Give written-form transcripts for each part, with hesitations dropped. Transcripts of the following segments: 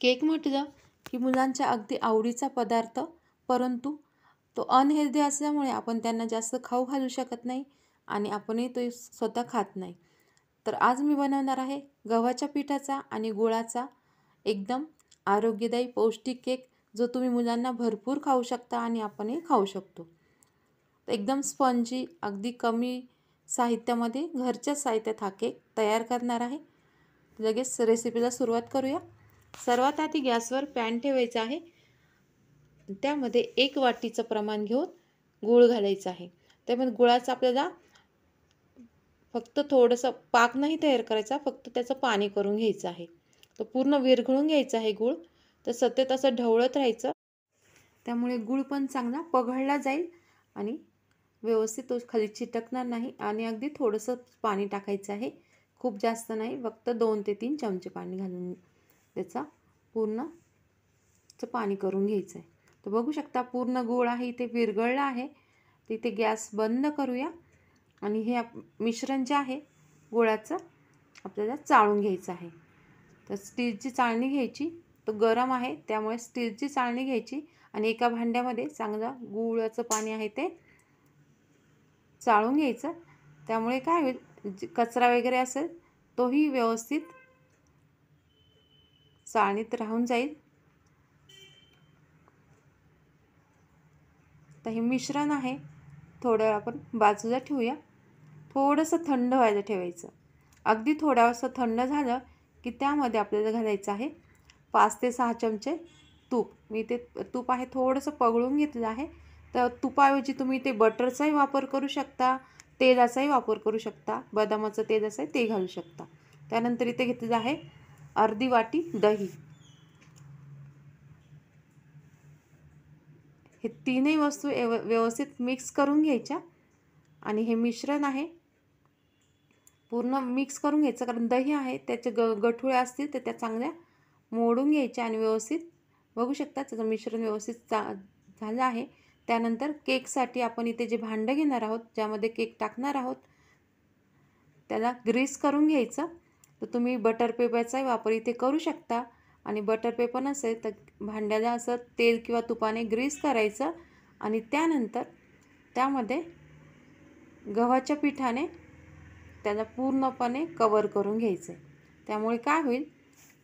Cake म्हटलं की मुलांच्या अगदी आवडीचा पदार्थ, परंतु तो अनहेल्दी असल्यामुळे आपण त्यांना जास्त खाऊ घालू शकत नाही आणि आपणही तो स्वतः खात नाही. तर आज मी बनवणार आहे गव्हाच्या पिठाचा आणि गुळाचा एकदम आरोग्यदायी पौष्टिक केक, जो तुम्ही मुलांना भरपूर खाऊ शकता आणि आपणही खाऊ शकतो. एकदम स्पंजी, अगदी कमी साहित्यामध्ये घरच्या साहित्यात हा केक तयार करणार आहे. लगेच रेसिपीला सुरुवात करूया. सर्वात आधी गॅसवर पॅन ठेवायचा आहे. त्यामध्ये 1 वाटीचं प्रमाण घेऊन गूळ घालायचं आहे. त्यामध्ये गुळाचं आपल्याला फक्त थोडंसं पाक नाही तयार करायचा, फक्त त्याचं पाणी करून घ्यायचं आहे. तो पूर्ण विरघळून घ्यायचा आहे गूळ. तर सतत असं ढवळत राहायचं. त्यामुळे गूळ पण चांगला पघळला जाईल आणि व्यवस्थित तो खाली चिटकणार नाही. आणि अगदी थोडंसं पाणी टाकायचं आहे, खूप जास्त नाही, फक्त 2 ते 3 चमचे पाणी घालून त्याचा पूर्ण पाणी करून घ्यायचं आहे. तर बघू शकता पूर्ण गूळ आहे इथे विरघळला आहे. तिथे गॅस बंद करूया आणि हे मिश्रण जे आहे गुळाचं आपल्याला चाळून घ्यायचं आहे. तर स्टीलची चाळणी घ्यायची, तो गरम आहे त्यामुळे स्टीलची चाळणी घ्यायची आणि एका भांड्यामध्ये चांगलं गुळाचं पाणी आहे ते चाळून घ्यायचं. त्यामुळे काय होईल, कचरा वगैरे असेल तोही व्यवस्थित चाळणीत राहून जाईल. तर हे मिश्रण आहे थोडं वेळ आपण बाजूला ठेवूया. थोडंसं थंड व्हायला ठेवायचं. अगदी थोडंसं थंड झालं की त्यामध्ये आपल्याला घालायचं आहे 5 ते 6 चमचे तूप. मी ते तूप आहे थोडंसं पगळून घेतलं आहे. तर तुपाऐवजी तुम्ही ते बटरचाही वापर करू शकता, तेलाचाही वापर करू शकता, बदामाचं तेल असं ते घालू शकता. त्यानंतर इथे घेतलेलं आहे अर्धी वाटी दही. हे तीनही वस्तू व्यवस्थित मिक्स करून घ्यायच्या आणि हे मिश्रण आहे पूर्ण मिक्स करून घ्यायचं. कारण दही आहे त्याचे गठुळे असतील तर त्या चांगल्या मोडून घ्यायच्या आणि व्यवस्थित बघू शकता त्याचं मिश्रण व्यवस्थित झालं आहे. त्यानंतर केकसाठी आपण इथे जे भांडं घेणार आहोत, ज्यामध्ये केक टाकणार आहोत, त्याला ग्रीस करून घ्यायचं. तर तुम्ही बटर पेपरचाही वापर इथे करू शकता आणि बटर पेपर नसेल तर भांड्याला असं तेल किंवा तुपाने ग्रीस करायचं आणि त्यानंतर त्यामध्ये गव्हाच्या पिठाने त्याला पूर्णपणे कवर करून घ्यायचं आहे. त्यामुळे काय होईल,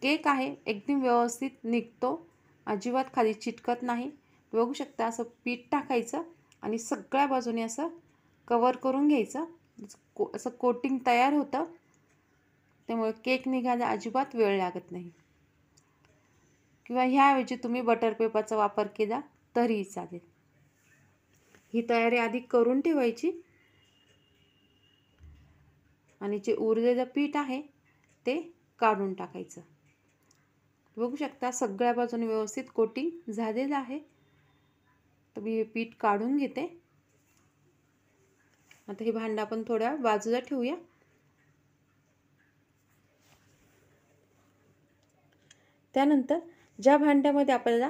केक आहे एकदम व्यवस्थित निघतो, अजिबात खाली चिटकत नाही. बघू शकता असं पीठ टाकायचं आणि सगळ्या बाजूने असं कवर करून घ्यायचं. असं कोटिंग तयार होतं. त्यामुळे केक निघायला अजिबात वेळ लागत नाही. किंवा ह्याऐवजी तुम्ही बटर पेपरचा वापर केला तरीही चालेल. ही तयारी आधी करून ठेवायची आणि जे उरलेलं पीठ आहे ते काढून टाकायचं. बघू शकता सगळ्या बाजूने व्यवस्थित कोटिंग झालेलं आहे. तर मी हे पीठ काढून घेते. आता हे भांडं आपण थोड्या बाजूला ठेवूया. त्यानंतर ज्या भांड्यामध्ये आपल्याला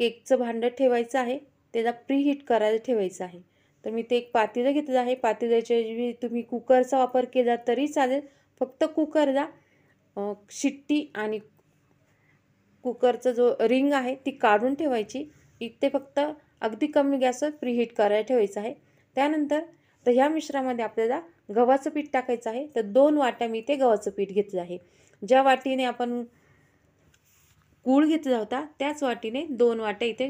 केकचं भांडं ठेवायचं आहे त्याला प्रीहीट करायला ठेवायचं आहे. तर मी ते एक पातेलं घेतलं आहे. पातेल्याच्या ऐवजी तुम्ही कुकरचा वापर केला तरी चालेल. फक्त कुकरला शिट्टी आणि कुकरचा जो रिंग आहे ती काढून ठेवायची. इथे फक्त अगदी कमी गॅसवर प्रीहीट करायला ठेवायचं आहे. त्यानंतर तर ह्या मिश्रणामध्ये आपल्याला गव्हाचं पीठ टाकायचं आहे. तर 2 वाट्या मी इथे गव्हाचं पीठ घेतलं आहे. ज्या वाटीने आपण गूळ घेतला होता त्याच वाटीने 2 वाट्या इथे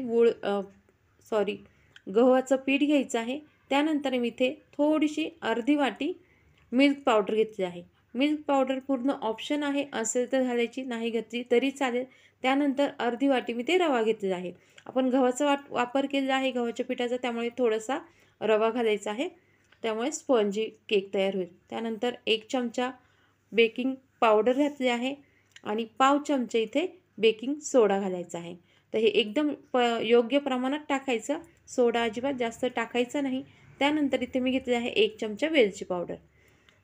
गव्हाचं पीठ घ्यायचं आहे. त्यानंतर मी इथे थोडीशी अर्धी वाटी मिल्क पावडर घेतली आहे. मिल्क पावडर पूर्ण ऑप्शन आहे, असेल तर घालायची, नाही घातली तरी चालेल. त्यानंतर अर्धी वाटी मी ते रवा घेतलेला आहे. आपण गव्हाचा वापर केलेला आहे गव्हाच्या पिठाचा, त्यामुळे थोडासा रवा घालायचा आहे. त्यामुळे स्पंजी केक तयार होईल. त्यानंतर 1 चमचा बेकिंग पावडर घातली आहे आणि पाव चमचे इथे बेकिंग सोडा घालायचा आहे. तर हे एकदम योग्य प्रमाणात टाकायचं, सोडा अजिबात जास्त टाकायचा नाही. त्यानंतर इथे मी घेतले आहे 1 चमचा वेलची पावडर.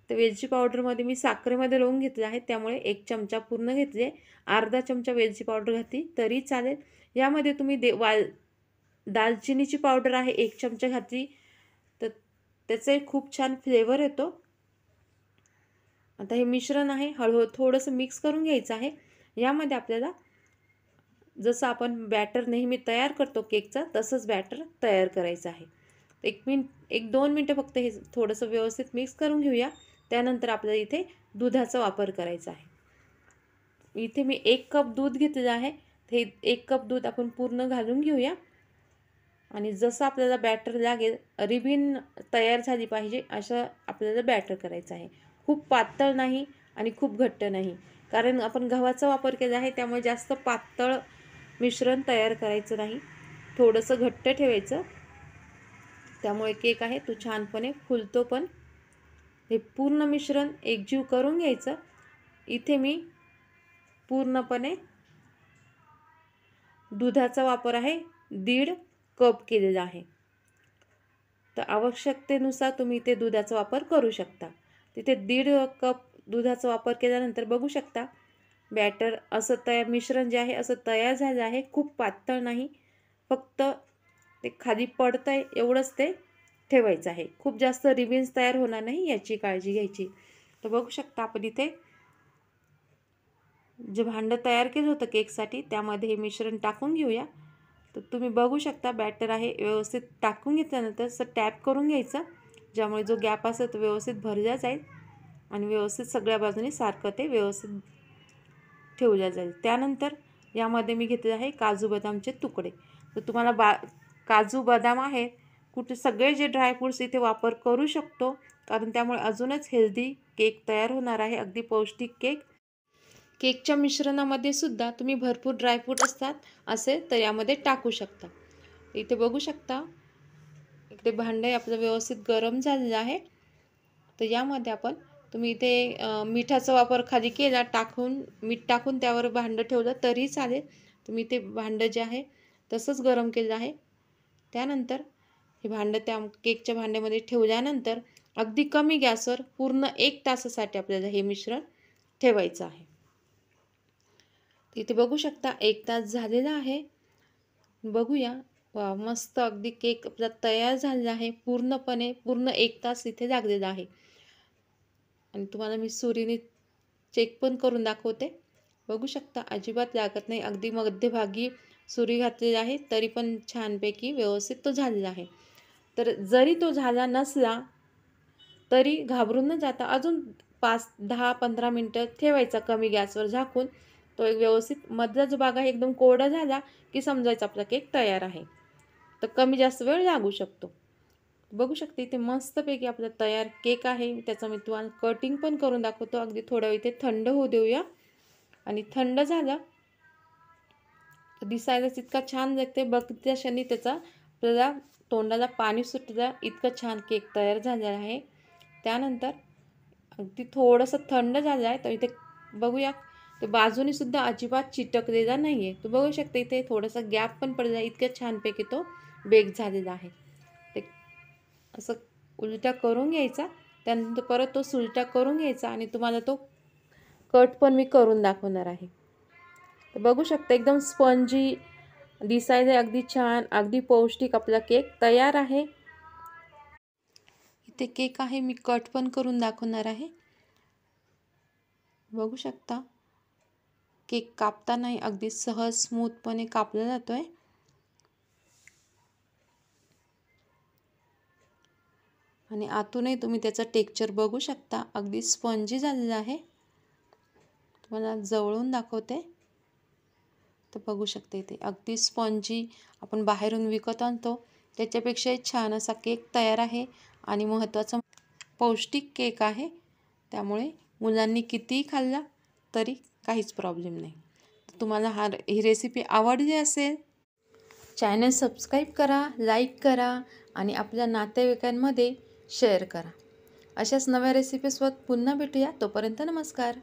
तर वेलची पावडरमध्ये मी साखरेमध्ये रोवून घेतले आहे, त्यामुळे 1 चमचा पूर्ण घेतले. अर्धा चमचा वेलची पावडर घातली तरी चालेल. यामध्ये तुम्ही दालचिनीची पावडर आहे 1 चमचा घातली तर त्याचे खूप छान फ्लेवर येतो. आता हे मिश्रण आहे हळूहळू थोडंसं मिक्स करून घ्यायचं आहे. यामध्ये आपल्याला जसं आपण बॅटर नेहमी तयार करतो केकचा तसंच बॅटर तयार करायचं आहे. 1-2 मिनटं फक्त हे थोडंसं व्यवस्थित मिक्स करून घेऊया. त्यानंतर आपल्याला इथे दुधाचा वापर करायचा आहे. इथे मी 1 कप दूध घेतलेलं आहे. हे 1 कप दूध आपण पूर्ण घालून घेऊया आणि जसं आपल्याला बॅटर लागेल, रिबीन तयार झाली पाहिजे असं आपल्याला बॅटर करायचं आहे. खूप पातळ नाही आणि खूप घट्ट नाही, कारण आपण गव्हाचा वापर केला आहे त्यामुळे जास्त पातळ मिश्रण तयार करायचं नाही, थोडंसं घट्ट ठेवायचं. त्यामुळे केक आहे तो छानपणे फुलतो पण. हे पूर्ण मिश्रण एकजीव करून घ्यायचं. इथे मी पूर्णपणे दुधाचा वापर आहे 1.5 कप केलेला आहे. तर आवश्यकतेनुसार तुम्ही इथे दुधाचा वापर करू शकता. तिथे 1.5 कप दुधाचा वापर केल्यानंतर बघू शकता बॅटर असं मिश्रण जे आहे असं तयार झालं आहे. खूप पातळ नाही, फक्त ते खाली पडतंय एवढंच ते ठेवायचं आहे. खूप जास्त रिबन्स तयार होणार नाही याची काळजी घ्यायची. तर बघू शकता आपण इथे जे भांडं तयार केलं होतं केकसाठी त्यामध्ये हे मिश्रण टाकून घेऊया. तर तुम्ही बघू शकता बॅटर आहे व्यवस्थित टाकून घेतल्यानंतर असं टॅप करून घ्यायचं, ज्यामुळे जो गॅप असेल तो व्यवस्थित भरला जाईल आणि व्यवस्थित सगळ्या बाजूने सारखं ते व्यवस्थित ठेवलं जाईल. त्यानंतर यामध्ये मी घेतले आहे काजू बदामचे तुकडे. तर तुम्हाला काजू बदाम आहे कुठे सगळे जे ड्रायफ्रूट्स इथे वापर करू शकतो, कारण त्यामुळे अजूनच हेल्दी केक तयार होणार आहे, अगदी पौष्टिक केक. केकच्या मिश्रणामध्ये सुद्धा तुम्ही भरपूर ड्रायफ्रूट असतात असेल तर यामध्ये टाकू शकता. इथे बघू शकता इकडे भांडं आपलं व्यवस्थित गरम झालेलं आहे. तर यामध्ये तुम्ही इथे मिठाचा वापर खाली केला, मीठ टाकून त्यावर भांडं ठेवलं तरी चालेल. तुम्ही ते भांडं जे आहे तसंच गरम केलं आहे. त्यानंतर हे भांडं त्या केकच्या भांड्यामध्ये ठेवल्यानंतर अगदी कमी गॅसवर पूर्ण 1 तासासाठी आपल्याला हे मिश्रण ठेवायचं आहे. इथे बघू शकता 1 तास झालेला आहे. बघूया, वा मस्त अगदी केक आपला तयार झालेला आहे. पूर्ण 1 तास इथे लागलेला आहे आणि तुम्हाला मी सुरीने चेक पण करून दाखवते. बघू शकता अजिबात लागत नाही, अगदी मध्यभागी सुरी घातलेली आहे तरी पण छानपैकी व्यवस्थित तो झालेला आहे. तर जरी तो झाला नसला तरी घाबरून न जाता अजून 5-10-15 मिनटं ठेवायचा कमी गॅसवर झाकून. तो एक व्यवस्थित मधला जो भाग आहे एकदम कोरडा झाला की समजायचा आपला केक तयार आहे. तर कमी जास्त वेळ लागू शकतो. बघू शकते इथे मस्तपैकी आपला तयार केक आहे. त्याचं मी तुम्हाला कटिंग पण करून दाखवतो. अगदी थोडा वेळ इथे थंड होऊ देऊया आणि थंड झालं दिसायलाच इतका छान दिसते. बघत्या क्षणी त्याचा आपल्याला तोंडाला पाणी सुटलं इतकं छान केक तयार झालेला आहे. त्यानंतर अगदी थोडंसं थंड झालं आहे तर इथे बघूया ते बाजूनी सुद्धा अजिबात चिटकलेला नाही आहे. तो बघू शकता इथे थोडासा गॅप पण पडला आहे. इतक्या छानपैकी तो बेक झालेला आहे. ते असं उलटा करून घ्यायचा, त्यानंतर परत तो सुलटा करून घ्यायचा आणि तुम्हाला तो कट पण मी करून दाखवणार आहे. तर बघू शकता एकदम स्पंजी दिसायला अगदी छान, अगदी पौष्टिक आपला केक तयार आहे. इथे केक आहे मी कट पण करून दाखवणार आहे. बघू शकता केक कापतानाही अगदी सहज स्मूथपणे कापला जातोय. आणि आतूनही तुम्ही त्याचं टेक्स्चर बघू शकता, अगदी स्पंजी झालेलं आहे. तुम्हाला जवळून दाखवते तर बघू शकते इथे अगदी स्पंजी आपण बाहेरून विकत आणतो त्याच्यापेक्षाही छान असा केक तयार आहे आणि महत्त्वाचं पौष्टिक केक आहे. त्यामुळे मुलांनी कितीही खाल्ला तरी काहीच प्रॉब्लेम नाही. तुम्हाला ही रेसिपी आवडली असेल चॅनल सबस्क्राईब करा, लाईक करा आणि आपल्या नातेवाईकांमध्ये शेअर करा. अशाच नव्या रेसिपीसोबत पुन्हा भेटूया. तोपर्यंत नमस्कार.